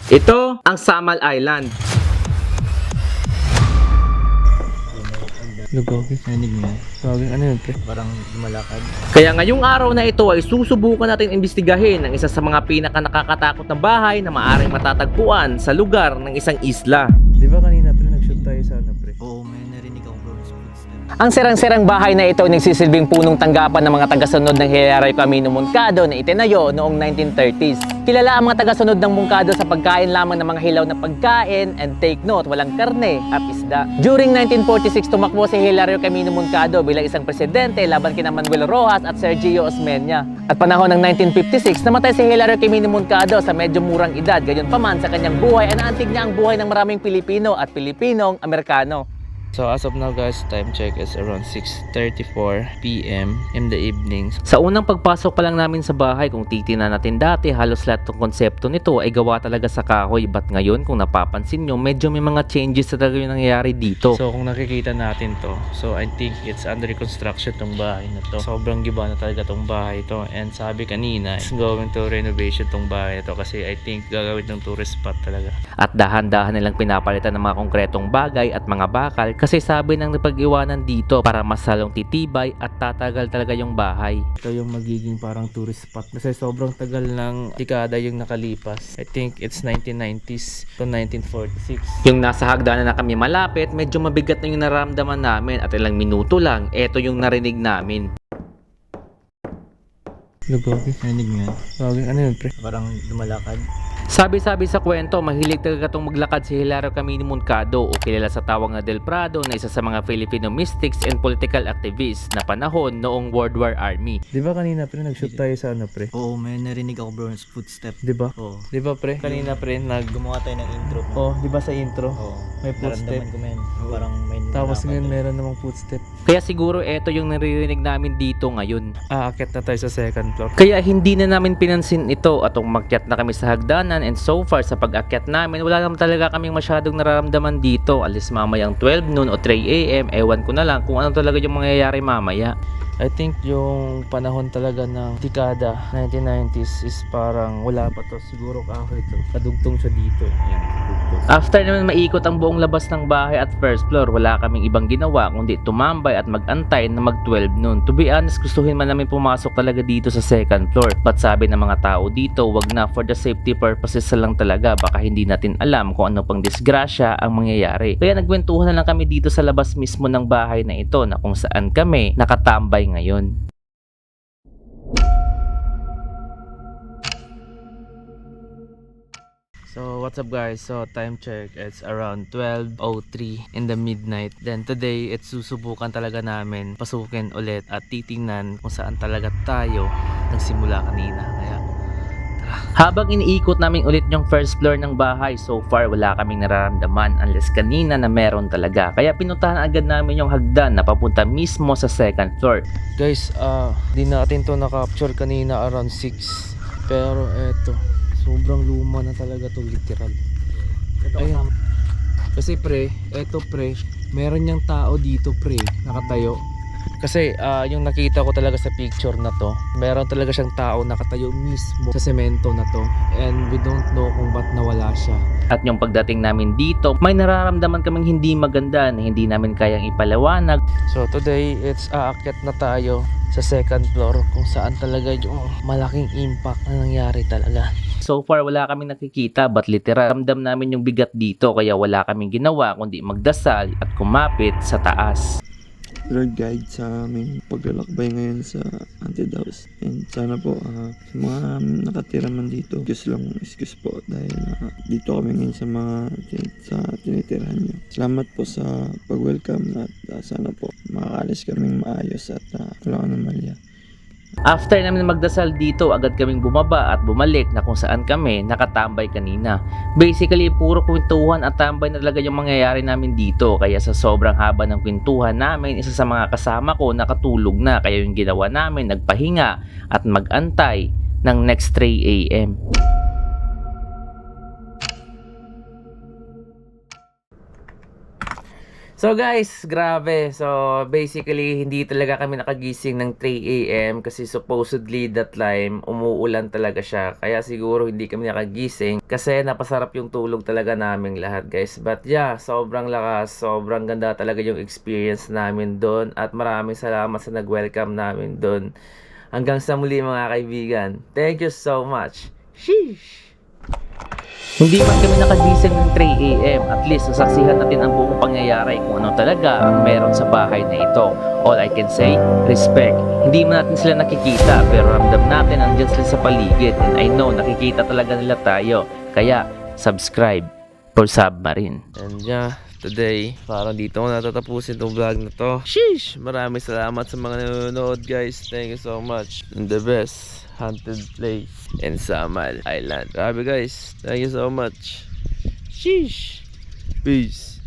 Ito ang Samal Island. Lugogi. Nanig mo. Gagi, ano yun, pre? Parang lumalakad. Kaya ngayong araw na ito ay susubukan natin imbestigahin ang isa sa mga pinaka nakakatakot na bahay na maaaring matatagpuan sa lugar ng isang isla. Di ba kanina, pre, nag-shoot tayo sa ano, pre? Oo, may narinig akong bronze footstep. Ang sirang-sirang bahay na ito ay nagsisilbing punong tanggapan ng mga tagasunod ng Hilario Camino Moncado na itinayo noong 1930s. Kilala ang mga tagasunod ng Moncado sa pagkain lamang ng mga hilaw na pagkain and take note, walang karne at isda. During 1946, tumakbo si Hilario Camino Moncado bilang isang presidente laban kina Manuel Rojas at Sergio Osmeña. At panahon ng 1956, namatay si Hilario Camino Moncado sa medyo murang edad. Gayunpaman sa kanyang buhay ay naantig niya ang buhay ng maraming Pilipino at Pilipinong Amerikano. So as of now guys, time check is around 6:34 PM in the evening. Sa unang pagpasok pa lang namin sa bahay, kung titingnan natin dati, halos lahat ng konsepto nito ay gawa talaga sa kahoy. But ngayon, kung napapansin nyo, medyo may mga changes na talaga yung nangyayari dito. So kung nakikita natin to, so I think it's under construction tong bahay na to. Sobrang giba na talaga tong bahay to. And sabi kanina, it's going to renovation tong bahay to kasi I think gagawin ng tourist spot talaga. At dahan-dahan nilang pinapalitan ng mga konkretong bagay at mga bakal kasi sabi ng napag-iwanan dito para mas lalong titibay at tatagal talaga yung bahay. Ito yung magiging parang tourist spot kasi sobrang tagal ng dekada yung nakalipas. I think it's 1990s to 1946. Yung nasa hagdanan na kami malapit, medyo mabigat na yung nararamdaman namin at ilang minuto lang, eto yung narinig namin. Lugogi. Nanig mo. Gagi, ano yun, pre? Parang lumalakad. Sabi-sabi sa kwento, mahilig talaga itong maglakad si Hilario Camino Moncado o kilala sa tawag na Del Prado na isa sa mga Filipino mystics and political activists na panahon noong World War Army. Di ba kanina, pre, nag-shoot tayo sa ano, pre? Oo, may narinig akong bronze footstep. Di ba? Oo. Di ba, pre? Kanina, pre, Gumawa tayo ng intro. Oh, di ba sa intro? Oo. May footstep. Naramdaman ko, men. Parang may Tapos nilakad. ngayon meron namang footstep. Kaya siguro eto yung naririnig namin dito ngayon. Aakyat na tayo sa second floor. Kaya hindi na namin pinansin ito at umakyat na kami sa hagdanan, and so far sa pag-akyat namin wala naman talaga kaming masyadong nararamdaman dito. Alis mamayang 12 noon o 3 AM, ewan ko na lang kung ano talaga yung mangyayari mamaya. I think yung panahon talaga ng dekada 1990s is parang wala pa to. Siguro kahoy to. Kadugtong siya dito. Ayan, kadugtong. After naman maikot ang buong labas ng bahay at first floor, wala kaming ibang ginawa kundi tumambay at magantay na mag 12 noon. To be honest, gustuhin man namin pumasok talaga dito sa second floor. But sabi ng mga tao dito, wag na, for the safety purposes lang talaga. Baka hindi natin alam kung ano pang disgrasya ang mangyayari. Kaya nagkwentuhan na lang kami dito sa labas mismo ng bahay na ito na kung saan kami nakatambay ngayon. So what's up guys? So time check, it's around 12:03 in the midnight. Then today, it's susubukan talaga namin pasukin ulit at titingnan kung saan talaga tayo nagsimula kanina. Kaya Habang iniikot namin ulit yung first floor ng bahay, so far wala kaming nararamdaman unless kanina na meron talaga. Kaya pinuntahan agad namin yung hagdan na papunta mismo sa second floor. guys, di natin to na-capture kanina around 6. Pero eto, sobrang luma na talaga to, literal. Ayun. Kasi pre, eto pre, meron niyang tao dito pre, nakatayo. Kasi yung nakita ko talaga sa picture na to, meron talaga siyang tao nakatayo mismo sa semento na to. And we don't know kung ba't nawala siya. At yung pagdating namin dito, may nararamdaman kaming hindi maganda na hindi namin kayang ipaliwanag. So today, it's aakyat na tayo sa second floor kung saan talaga yung malaking impact na nangyari talaga. So far wala kaming nakikita, but literal ramdam namin yung bigat dito, kaya wala kaming ginawa kundi magdasal at kumapit sa taas. Lord, guide sa aming paglalakbay ngayon sa Haunted House. And sana po sa mga nakatira man dito, excuse po dahil dito kami ngayon sa tinitirahan nyo. Salamat po sa pag-welcome at sana po makakalis kaming maayos at walang anomalya. After namin magdasal dito, agad kaming bumaba at bumalik na kung saan kami nakatambay kanina. Basically, puro kwentuhan at tambay na talaga yung mangyayari namin dito. Kaya sa sobrang haba ng kwentuhan namin, isa sa mga kasama ko nakatulog na. Kaya yung ginawa namin, nagpahinga at magantay ng next 3 AM. So guys, grabe. So basically, hindi talaga kami nakagising ng 3 AM kasi supposedly that time, umuulan talaga siya. Kaya siguro hindi kami nakagising kasi napasarap yung tulog talaga naming lahat guys. But yeah, sobrang lakas, sobrang ganda talaga yung experience namin doon. At maraming salamat sa nag-welcome namin doon. Hanggang sa muli mga kaibigan. Thank you so much. Sheesh! Hindi man kami nakagising ng 3 AM, at least nasaksihan natin ang buong pangyayari kung ano talaga ang meron sa bahay na ito. All I can say, respect. Hindi man natin sila nakikita, pero ramdam natin andyan sila sa paligid, and I know nakikita talaga nila tayo. Kaya, subscribe for Submarine. And yeah, today, parang dito ko natatapusin itong vlog na to. Sheesh! Maraming salamat sa mga nanonood guys. Thank you so much. And the best haunted place in Samal Island. Grabe guys. Thank you so much. Sheesh! Peace.